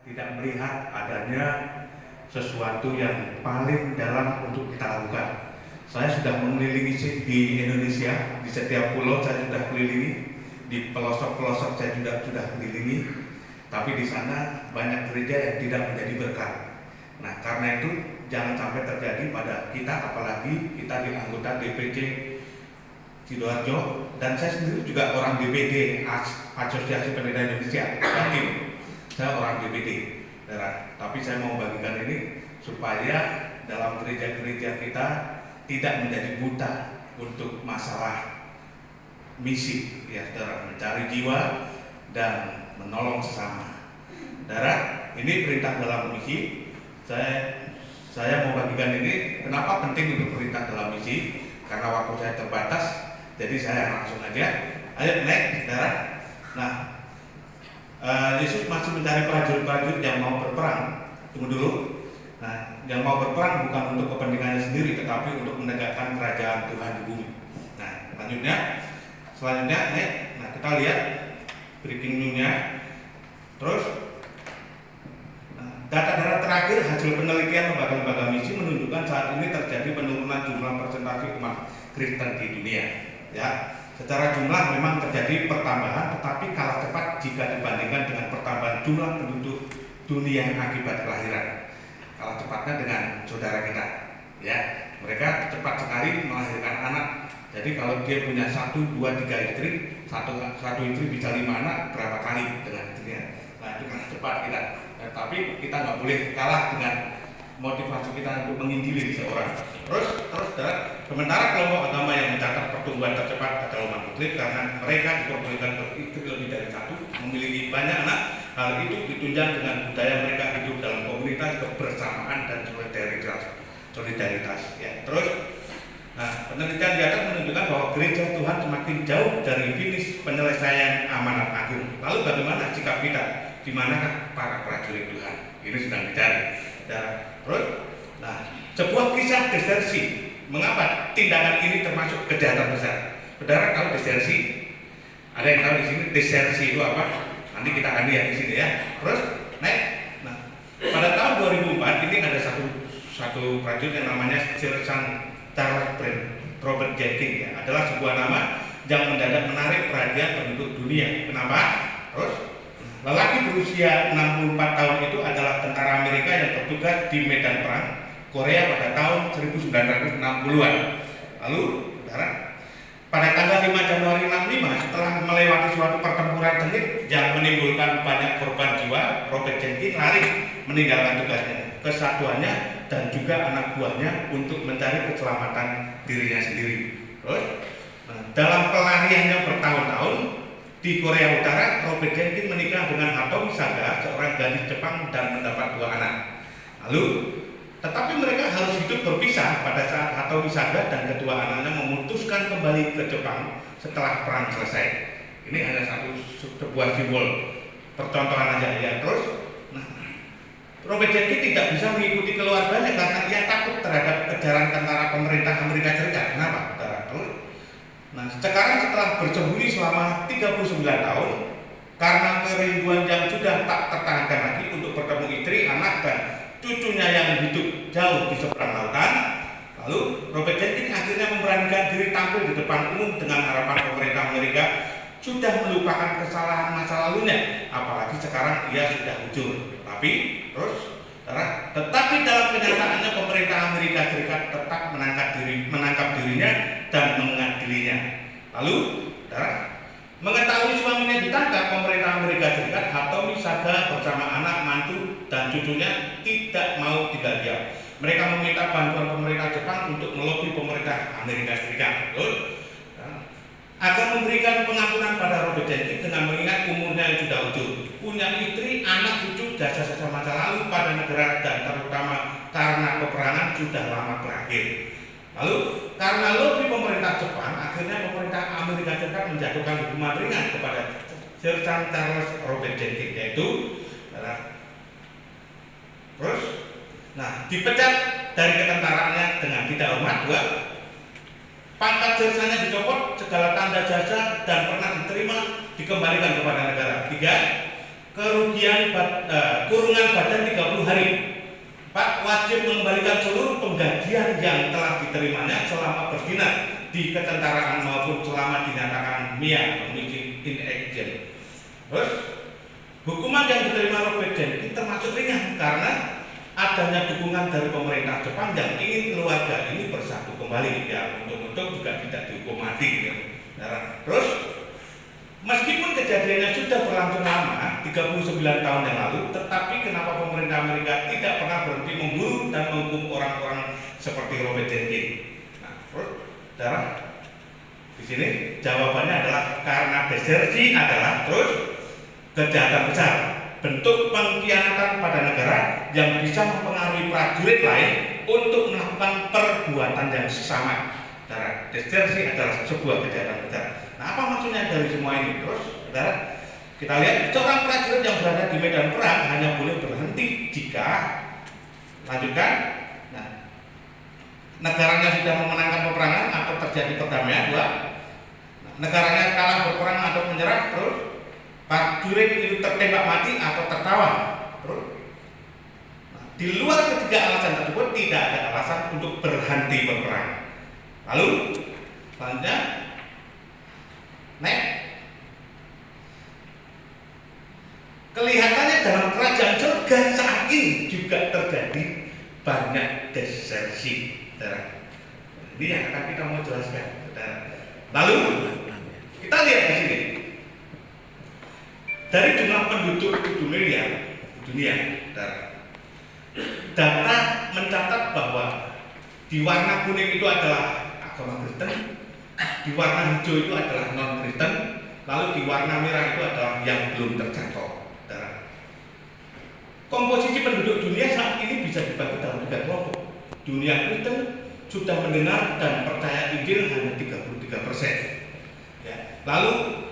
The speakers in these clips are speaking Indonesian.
tidak melihat adanya sesuatu yang paling dalam untuk kita lakukan. Saya sudah mengelilingi di Indonesia, di setiap pulau saya sudah kelilingi, di pelosok-pelosok saya juga sudah kelilingi, tapi di sana banyak gereja yang tidak menjadi berkat. Nah, karena itu jangan sampai terjadi pada kita, apalagi kita di anggota DPC Sidoarjo, dan saya sendiri juga orang DPD Asosiasi Pendeta Indonesia. Yakin, saya orang DPD, tapi saya mau bagikan ini supaya dalam gereja-gereja kita tidak menjadi buta untuk masalah misi, ya saudara, mencari jiwa dan menolong sesama. Saudara, ini perintah dalam misi. Saya mau bagikan ini. Kenapa penting untuk perintah dalam misi? Karena waktu saya terbatas, jadi saya langsung aja. Ayo next, saudara. Nah, Yesus masih mencari prajurit-prajurit yang mau berperang. Tunggu dulu. Nah, yang mau berperang bukan untuk kepentingannya sendiri, tetapi untuk menegakkan kerajaan Tuhan di bumi. Nah, selanjutnya, nah kita lihat breaking news-nya. Terus, data-data terakhir hasil penelitian lembaga-lembaga misi menunjukkan saat ini terjadi penurunan jumlah persentase umat Kristen di dunia. Ya, secara jumlah memang terjadi pertambahan, tetapi kalah cepat jika dibandingkan dengan pertambahan jumlah penduduk dunia akibat kelahiran. Kalah cepatnya dengan saudara kita, ya, mereka cepat sekali melahirkan anak. Jadi kalau dia punya 1, 2, 3 istri, satu istri bisa 5 anak, berapa kali dengan istrinya. Nah, itu kalah cepat kita. Tapi kita nggak boleh kalah dengan motivasi kita untuk menginjili seseorang. Terus, sementara kelompok agama yang mencatat pertumbuhan tercepat adalah umat Muslim karena mereka diperbolehkan beristri lebih dari 1, memiliki banyak anak. Hal itu ditunjang dengan budaya mereka hidup dalam komunitas kebersamaan dan solidaritas. Ya. Terus, penelitian di atas menunjukkan bahwa gereja Tuhan semakin jauh dari finish penyelesaian amanat agung. Lalu bagaimana sikap kita? Di manakah para prajurit Tuhan? Ini sedang dicari. Terus, sebuah kisah desersi. Mengapa tindakan ini termasuk kejahatan besar? Saudara tahu desersi? Ada yang tahu di sini desersi itu apa? Nanti kita akan lihat di sini ya. Terus, pada tahun 2004 ini ada satu prajurit yang namanya Sersan Charles Robert Jenkins, ya, adalah sebuah nama yang mendadak menarik perhatian penduduk dunia. Kenapa? Terus, lelaki berusia 64 tahun itu adalah tentara Amerika yang bertugas di medan perang Korea pada tahun 1960-an. Lalu, pada tanggal 5 Januari 65, setelah melewati suatu pertempuran sengit yang menimbulkan banyak korban jiwa, Robert Jenkins lari meninggalkan tugasnya, kesatuannya, dan juga anak buahnya untuk mencari keselamatan dirinya sendiri. Terus, dalam pelariannya bertahun-tahun di Korea Utara, Robert Jenkins menikah dengan Hatomi Saga, seorang gadis Jepang, dan mendapat 2 anak. Tetapi mereka harus hidup berpisah pada saat Hatomi Saga dan kedua anaknya memutuskan kembali ke Jepang setelah perang selesai. Ini hanya sebuah simbol percontohan aja ya. Terus, Robert Jenkins tidak bisa mengikuti keluarganya karena ia takut terhadap kejaran tentara pemerintah Amerika Serikat. Kenapa? Terus, sekarang setelah bersembunyi selama 39 tahun karena kerinduan yang sudah tak tertahankan lagi untuk bertemu istri, anak, dan cucunya yang hidup jauh di seberang lautan, lalu Robert Jenkins akhirnya memberanikan diri tampil di depan umum dengan harapan pemerintah Amerika sudah melupakan kesalahan masa lalunya, apalagi sekarang ia sudah hancur. Tetapi dalam kenyataannya pemerintah Amerika Serikat tetap menangkap dirinya dan mengadilinya. Lalu, mengetahui suaminya ditangkap, pemerintah Amerika Serikat, Hatomi Saga bersama anak, mantu, dan cucunya tidak mau tinggal diam. Mereka meminta bantuan pemerintah Jepang untuk melobi pemerintah Amerika Serikat agar memberikan pengampunan pada Robert Jenkins dengan mengingat umurnya yang sudah ujung, punya istri, anak, cucu, jasa-jasa masa lalu pada negara dan terutama karena peperangan sudah lama berakhir. Lalu karena lobi pemerintah Jepang, akhirnya pemerintah Amerika Serikat menjatuhkan hukuman ringan kepada Sersan Charles Robert Jenkins, yaitu dipecat dari ketentaraannya dengan tidak hormat. 2, pangkat sersannya dicopot, segala tanda jasa dan pernah diterima dikembalikan kepada negara. 3, kurungan badan 30 hari. Pak wajib mengembalikan seluruh penggajian yang telah diterimanya selama berdinas di ketentaraan maupun selama dinyatakan MIA ineligible. Terus hukuman yang diterima Robert Den ini termasuk ringan karena adanya dukungan dari pemerintah Jepang yang ingin keluarga ini bersatu kembali, ya untuk juga tidak dihukum mati, ya. Nah, terus meskipun kejadiannya sudah berlangsung lama, 39 tahun yang lalu, tetapi kenapa pemerintah Amerika tidak pernah berhenti memburu dan menghukum orang-orang seperti Robert Den King? Nah, terus, saudara, di sini jawabannya adalah karena desersi adalah terus kejahatan besar, bentuk pengkhianatan pada negara yang bisa mempengaruhi prajurit lain untuk melakukan perbuatan yang sesama. Saudara, desersi adalah sebuah kejahatan besar. Nah, apa maksudnya dari semua ini? Terus, saudara, kita lihat seorang prajurit yang berada di medan perang hanya boleh berhenti jika lanjutkan. Nah, negaranya sudah memenangkan peperangan atau terjadi perdamaian, dua. Nah, negaranya kalah berperang atau menyerah, terus prajurit itu tertembak mati atau tertawan, terus. Nah, di luar ketiga alasan tersebut tidak ada alasan untuk berhenti berperang. Lalu, selanjutnya. Kelihatannya dalam kerajaan surga saat ini juga terjadi banyak desersi, saudara. Ini yang akan kita mau jelaskan, saudara. Lalu kita lihat di sini dari jumlah penduduk dunia, saudara. Data mencatat bahwa di warna kuning itu adalah agama Kristen, di warna hijau itu adalah non-Kristen, lalu di warna merah itu adalah yang belum terjangkau. Komposisi penduduk dunia saat ini bisa dibagi dalam 3 kelompok. Dunia Kristen sudah mendengar dan percaya Injil hanya 33%. Ya. Lalu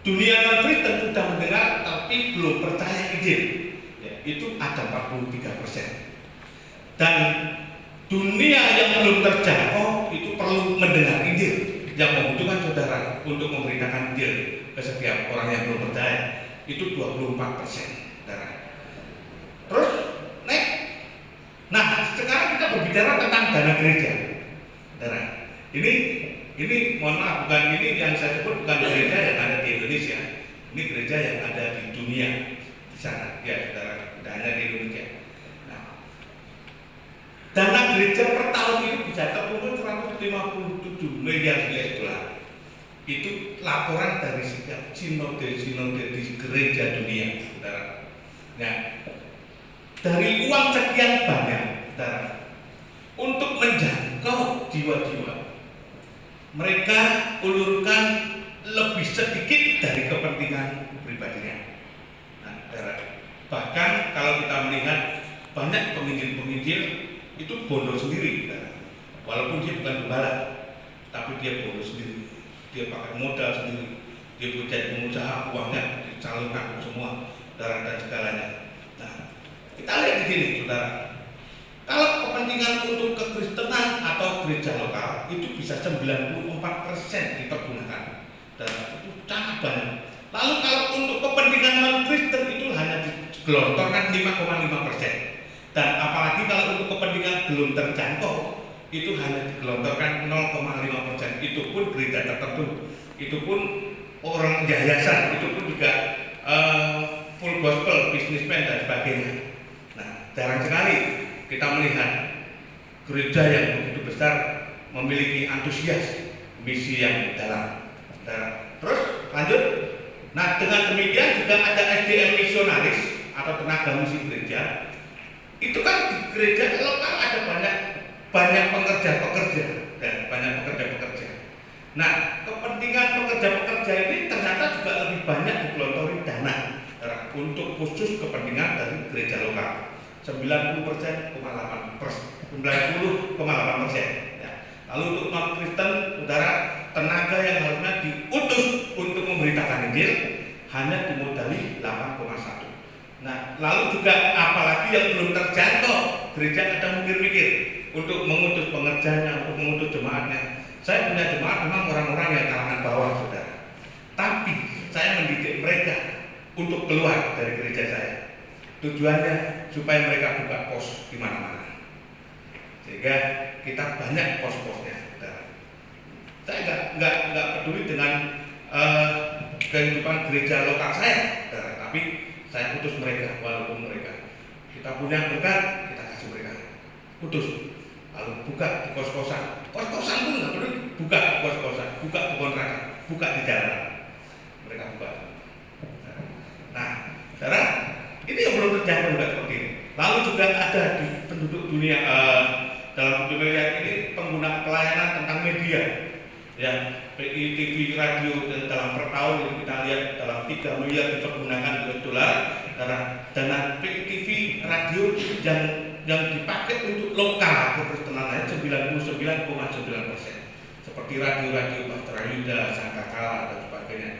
dunia non-Kristen sudah mendengar tapi belum percaya Injil. Ya, itu ada 43%. Dan dunia yang belum terjangkau itu perlu mendengar Injil, yang membutuhkan saudara untuk memberitakan Injil ke setiap orang yang belum percaya, itu 24%, saudara. Terus, nah sekarang kita berbicara tentang dana gereja, saudara. Ini mohon maaf, bukan ini yang saya sebut bukan gereja yang ada di Indonesia, ini gereja yang ada di dunia di sana, ya saudara, tidak hanya di Indonesia. Nah, dana gereja per tahun itu bisa terkumpul 157 miliar dolar. Itu laporan dari setiap sinode di gereja dunia, saudara. Nah, dari uang sekian banyak, saudara, untuk menjangkau jiwa-jiwa, mereka ulurkan lebih sedikit dari kepentingan pribadinya. Nah, saudara, bahkan kalau kita melihat banyak penginjil-penginjil itu bodoh sendiri, saudara. Walaupun dia bukan gembala, tapi dia bodoh sendiri. Dia pakai modal sendiri, dia jadi pengusaha, uangnya dicalonkan semua, saudara, dan segalanya. Kita lihat di sini, saudara. Kalau kepentingan untuk kekristenan atau gereja lokal itu bisa 94% dipergunakan, dan itu sangat banyak. Lalu kalau untuk kepentingan non-Kristen itu hanya digelontorkan 5,5%. Dan apalagi kalau untuk kepentingan belum terjangkau itu hanya digelontorkan 0,5%. Itu pun gereja tertentu, itu pun orang yayasan, itu pun juga full gospel, businessman dan sebagainya. Jarang sekali kita melihat gereja yang begitu besar memiliki antusias misi yang dalam. Terus lanjut. Nah, dengan demikian juga ada SDM misionaris atau tenaga misi gereja. Itu kan di gereja lokal ada banyak pekerja-pekerja dan banyak pekerja-pekerja. Nah, kepentingan pekerja-pekerja ini ternyata juga lebih banyak digelontori dana untuk khusus kepentingan dari gereja lokal. 90,8%. Ya. Lalu untuk non-Kristen, saudara, tenaga yang harusnya diutus untuk memberitakan Injil hanya dimodali 8,1. Nah, lalu juga apalagi yang belum terjangkau, gereja kadang mikir-mikir untuk mengutus pengerjanya, untuk mengutus jemaatnya. Saya punya jemaat memang orang-orang yang kalangan bawah, saudara. Tapi saya mendidik mereka untuk keluar dari gereja saya. Tujuannya supaya mereka buka pos di mana-mana, sehingga kita banyak pos-posnya. Saya nggak peduli dengan kehidupan gereja lokal saya, tapi saya utus mereka. Walaupun mereka kita punya berkat, kita kasih mereka, utus. Lalu buka di kos-kosan pun nggak peduli, buka di kos-kosan, buka di kontrakan, buka di jalan, mereka buka. Nah, saudara, ini yang belum terjadi juga seperti ini. Lalu juga ada di penduduk dunia dalam dunia ini pengguna pelayanan tentang media, ya, PI, TV, radio, dan dalam per tahun itu kita lihat dalam 3 miliar dipergunakan dolar. Dana PI, TV, radio yang dipakai untuk lokal kekristenan 99,9%, seperti radio-radio Bahtera Yuda, Sangkakala dan sebagainya.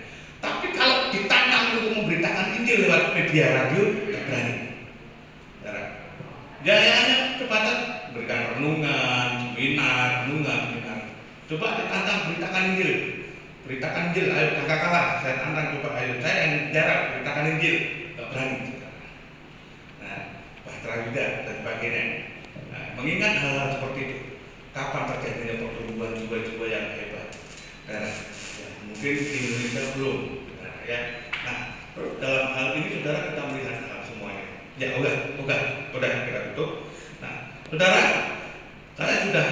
Tapi kalau ditantang untuk memberitakan Injil lewat media radio, tidak berani. Gayanya cepatan berikan renungan, seminar. Coba ditantang beritakan Injil, ayo Sangkakala, saya tantang coba, ayo saya yang jarak beritakan Injil, tidak berani. Nah, Bahtera Yuda dan sebagainya. Nah, mengingat hal-hal seperti itu, kapan terjadinya pertumbuhan jiwa-jiwa yang hebat? Nah, mungkin di Indonesia belum. Nah, dalam hal ini saudara kita melihat hal semuanya. Ya, udah kita tutup. Nah, saudara, saya sudah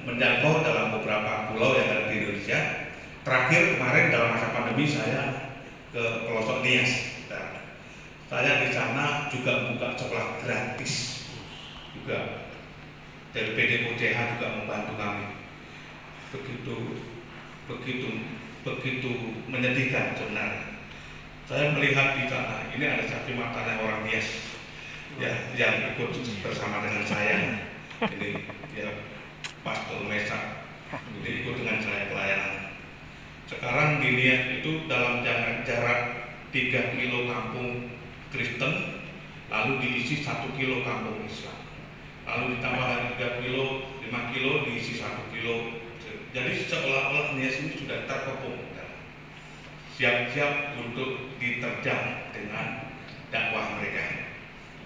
menjangkau dalam beberapa pulau yang ada di Indonesia. Terakhir kemarin dalam masa pandemi saya ke pelosok Nias. Saya di sana juga buka sekolah gratis juga. Dari PDOCH juga membantu kami. Begitu menyedihkan sebenarnya. Saya melihat di sana ini ada saksi matanya orang Nias, ya, yang ikut bersama dengan saya. Ini ya Pastor Mesak, ini ikut dengan saya pelayanan. Sekarang di Nias itu dalam jarak 3 kilo kampung Kristen, lalu diisi 1 kilo kampung Islam. Lalu ditambah lagi 3 kilo, 5 kilo diisi 1 kilo. Jadi seolah-olah Nias ini sudah terkepung, siap-siap untuk diterjang dengan dakwah mereka.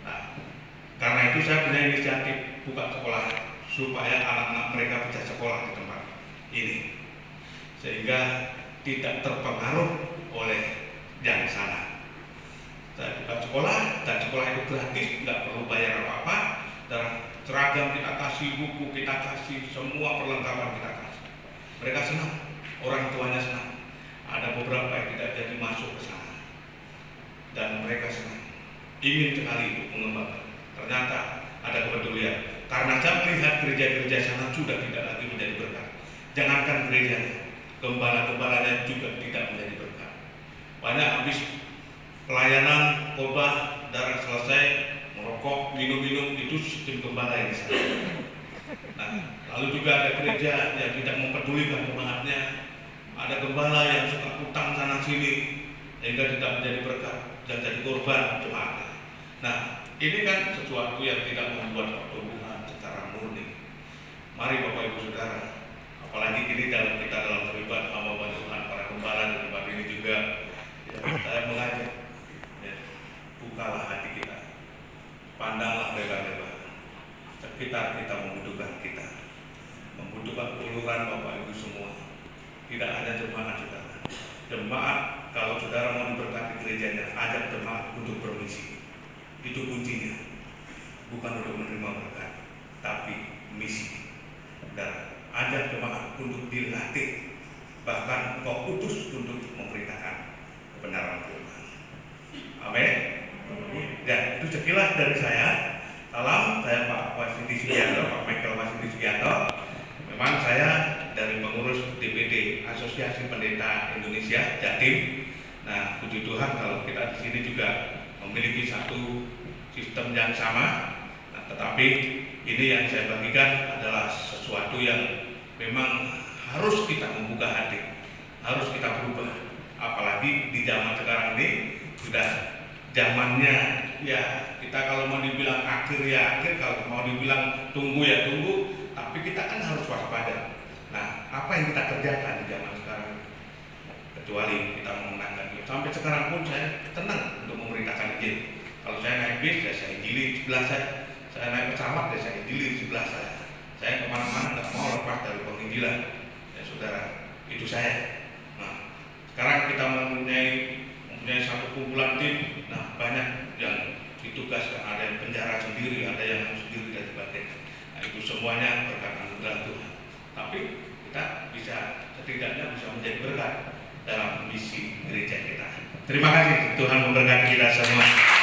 Nah, karena itu saya punya inisiatif buka sekolah supaya anak-anak mereka bisa sekolah di tempat ini, sehingga tidak terpengaruh oleh yang sana. Saya buka sekolah, dan sekolah itu gratis, nggak perlu bayar apa-apa. Dan seragam kita kasih, buku kita kasih, semua perlengkapan kita kasih. Mereka senang, orang tuanya senang. Ada beberapa yang tidak jadi masuk ke sana, dan mereka senang, ingin sekali untuk mengembangkan. Ternyata ada kepedulian. Karena saya melihat gereja-gereja sana sudah tidak lagi menjadi berkat. Jangankan gerejanya, gembala-gembalanya juga tidak menjadi berkat. Banyak habis pelayanan, khotbah, darah selesai, merokok, minum-minum, itu sistem gembala yang sana. Nah, lalu juga ada gereja yang tidak mempedulikan jemaatnya. Ada gembala yang suka utang sana sini sehingga tidak menjadi berkat dan jadi korban jemaatnya. Nah, ini kan sesuatu yang tidak membuat pertumbuhan secara murni. Mari Bapak Ibu Saudara, apalagi ini kita dalam terlibat sama Tuhan, para gembala di tempat ini juga, ya, saya mengajak, ya, bukalah hati kita, pandanglah lebar-lebar. Sekitar kita membutuhkan uluran Bapak Ibu semua. Tidak hanya jemaat saudara. Jemaat, kalau saudara mau diberkati gerejanya, ajak jemaat untuk bermisi. Itu kuncinya. Bukan untuk menerima berkat, tapi misi. Dan ajak jemaat untuk dilatih. Bahkan engkau utus untuk memberitakan kebenaran firman. Amin. Ya, itu sekilas dari saya. Salam, saya Pak Wasidi Sugianto, Pak Michael Wasidi Sugianto. Memang saya dari pengurus DPD Asosiasi Pendeta Indonesia Jatim. Nah, puji Tuhan kalau kita di sini juga memiliki satu sistem yang sama. Nah, tetapi ini yang saya bagikan adalah sesuatu yang memang harus kita membuka hati, harus kita berubah. Apalagi di zaman sekarang ini sudah zamannya, ya kita kalau mau dibilang akhir ya akhir, kalau mau dibilang tunggu ya tunggu. Tapi kita kan harus waspada. Nah, apa yang kita kerjakan di zaman sekarang? kecuali kita memenangkan Injil. Sampai sekarang pun saya tenang untuk memerintahkan Injil. Kalau saya naik bis, ya saya injili di sebelah saya naik pesawat, ya saya injili di sebelah saya kemana-mana nggak mau lepas dari penginjilan, ya saudara, itu saya. Nah, sekarang kita mempunyai satu kumpulan tim, nah banyak yang ditugaskan, ada yang penjara sendiri, ada yang sendiri dan sebagainya. Nah, itu semuanya berkat anugerah Tuhan. Tapi kita bisa setidaknya bisa menjadi berkat dalam misi gereja kita. Terima kasih, Tuhan memberkati kita semua.